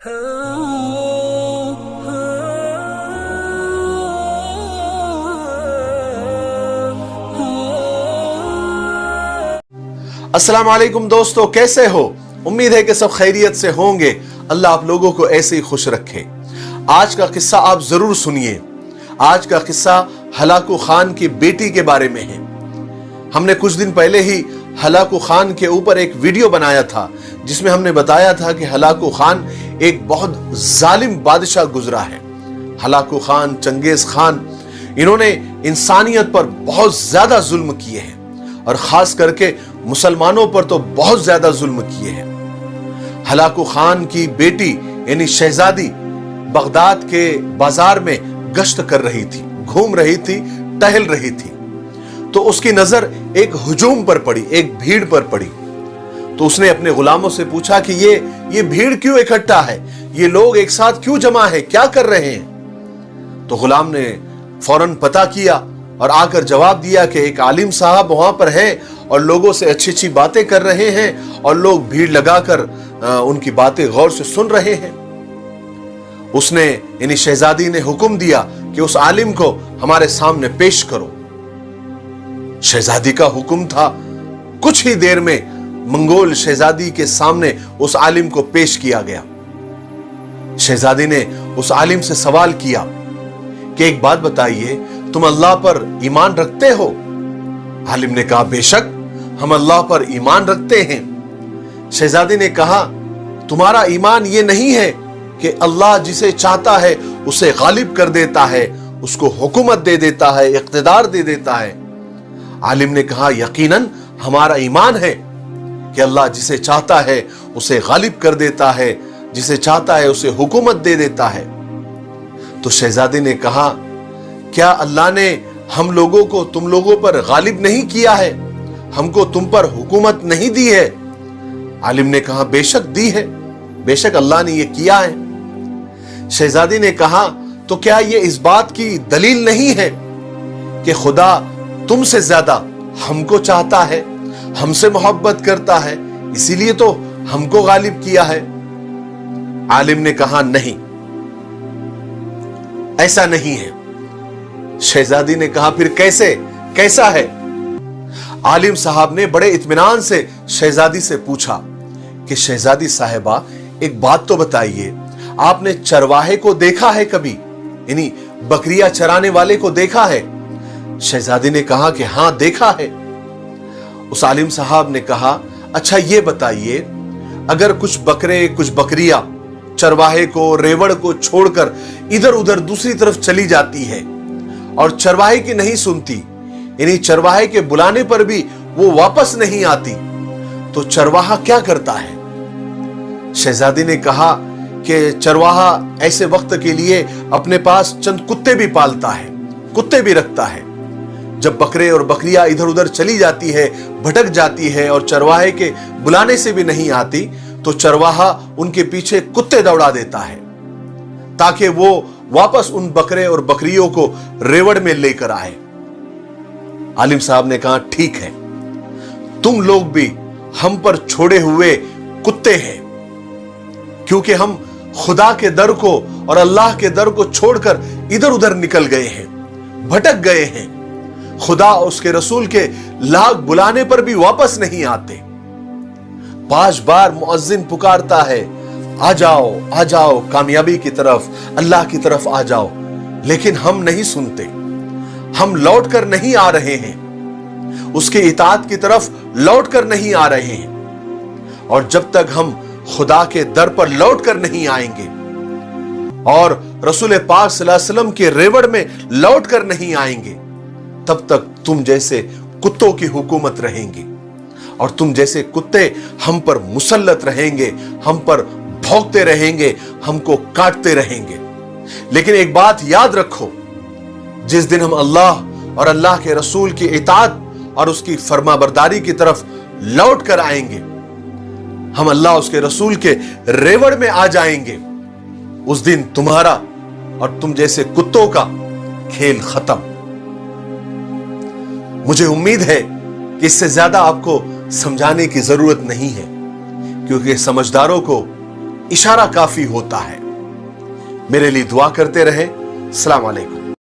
अस्सलाम वालेकुम दोस्तों, कैसे हो? उम्मीद है कि सब खैरियत से होंगे। अल्लाह आप लोगों को ऐसे ही खुश रखे। आज का किस्सा आप जरूर सुनिए। आज का किस्सा हलाकू खान की बेटी के बारे में है। हमने कुछ दिन पहले ही हलाकू खान के ऊपर एक वीडियो बनाया था, जिसमें हमने बताया था कि हलाकू खान एक बहुत जालिम बादशाह गुजरा है। हलाकू खान, चंगेज खान, इन्होंने इंसानियत पर बहुत ज्यादा जुल्म किए हैं और खास करके मुसलमानों पर तो बहुत ज्यादा जुल्म किए हैं। हलाकू खान की बेटी यानी शहजादी बगदाद के बाजार में गश्त कर रही थी, घूम रही थी, टहल रही थी, तो उसकी नजर एक हुजूम पर पड़ी, एक भीड़ पर पड़ी। तो उसने अपने गुलामों से पूछा कि ये भीड़ क्यों इकट्ठा है, ये लोग एक साथ क्यों जमा है, क्या कर रहे हैं? तो गुलाम ने फौरन पता किया और आकर जवाब दिया कि एक आलिम साहब वहां पर है और लोगों से अच्छी अच्छी बातें कर रहे हैं और लोग भीड़ लगाकर उनकी बातें गौर से सुन रहे हैं। उसने यानी शहजादी ने हुक्म दिया कि उस आलिम को हमारे सामने पेश करो। शहजादी का हुक्म था। कुछ ही देर में मंगोल शहजादी के सामने उस आलिम को पेश किया गया। शहजादी ने उस आलिम से सवाल किया कि एक बात बताइए, तुम अल्लाह पर ईमान रखते हो? आलिम ने कहा, बेशक हम अल्लाह पर ईमान रखते हैं। शहजादी ने कहा, तुम्हारा ईमान ये नहीं है कि अल्लाह जिसे चाहता है उसे गालिब कर देता है, उसको हुकूमत दे देता है, इख्तिदार दे देता है? आलिम ने कहा, यकीनन हमारा ईमान है कि अल्लाह जिसे चाहता है उसे गालिब कर देता है, जिसे चाहता है उसे हुकूमत दे देता है। तो शहजादी ने कहा, क्या अल्लाह ने हम लोगों को तुम लोगों पर गालिब नहीं किया है, हमको तुम पर हुकूमत नहीं दी है? आलिम ने कहा, बेशक दी है, बेशक अल्लाह ने यह किया है। शहजादी ने कहा, तो क्या यह इस बात की दलील नहीं है कि खुदा तुमसे ज्यादा हमको चाहता है, हमसे मोहब्बत करता है, इसीलिए तो हमको गालिब किया है? आलिम ने कहा, नहीं, ऐसा नहीं है। शहजादी ने कहा, फिर कैसा है? आलिम साहब ने बड़े इत्मीनान से शहजादी से पूछा कि शहजादी साहिबा, एक बात तो बताइए, आपने चरवाहे को देखा है कभी, यानी बकरियां चराने वाले को देखा है? शहजादी ने कहा कि हां, देखा है। उस आलिम साहब ने कहा, अच्छा ये बताइए, अगर कुछ बकरे, कुछ बकरियां चरवाहे को, रेवड़ को छोड़कर इधर उधर दूसरी तरफ चली जाती है और चरवाहे की नहीं सुनती, यानी चरवाहे के बुलाने पर भी वो वापस नहीं आती, तो चरवाहा क्या करता है? शहजादी ने कहा कि चरवाहा ऐसे वक्त के लिए अपने पास चंद कुत्ते भी पालता है, कुत्ते भी रखता है। जब बकरे और बकरियां इधर उधर चली जाती है, भटक जाती है और चरवाहे के बुलाने से भी नहीं आती, तो चरवाहा उनके पीछे कुत्ते दौड़ा देता है ताकि वो वापस उन बकरे और बकरियों को रेवड़ में लेकर आए। आलिम साहब ने कहा, ठीक है, तुम लोग भी हम पर छोड़े हुए कुत्ते हैं, क्योंकि हम खुदा के दर को और अल्लाह के दर को छोड़कर इधर उधर निकल गए हैं, भटक गए हैं। खुदा और उसके रसूल के लाख बुलाने पर भी वापस नहीं आते। 5 बार मुअज्जिन पुकारता है, आ जाओ, आ जाओ कामयाबी की तरफ, अल्लाह की तरफ आ जाओ, लेकिन हम नहीं सुनते, हम लौट कर नहीं आ रहे हैं, उसके इताअत की तरफ लौट कर नहीं आ रहे हैं। और जब तक हम खुदा के दर पर लौट कर नहीं आएंगे और रसूल पाक सल्लल्लाहु अलैहि वसल्लम के रेवड़ में लौट कर नहीं आएंगे, तब तक तुम जैसे कुत्तों की हुकूमत रहेंगी और तुम जैसे कुत्ते हम पर मुसल्लत रहेंगे, हम पर भौंकते रहेंगे, हमको काटते रहेंगे। लेकिन एक बात याद रखो, जिस दिन हम अल्लाह और अल्लाह के रसूल की इताअत और उसकी फरमाबरदारी की तरफ लौट कर आएंगे, हम अल्लाह उसके रसूल के रेवड़ में आ जाएंगे, उस दिन तुम्हारा और तुम जैसे कुत्तों का खेल खत्म। मुझे उम्मीद है कि इससे ज्यादा आपको समझाने की जरूरत नहीं है, क्योंकि समझदारों को इशारा काफी होता है। मेरे लिए दुआ करते रहे। अस्सलाम वालेकुम।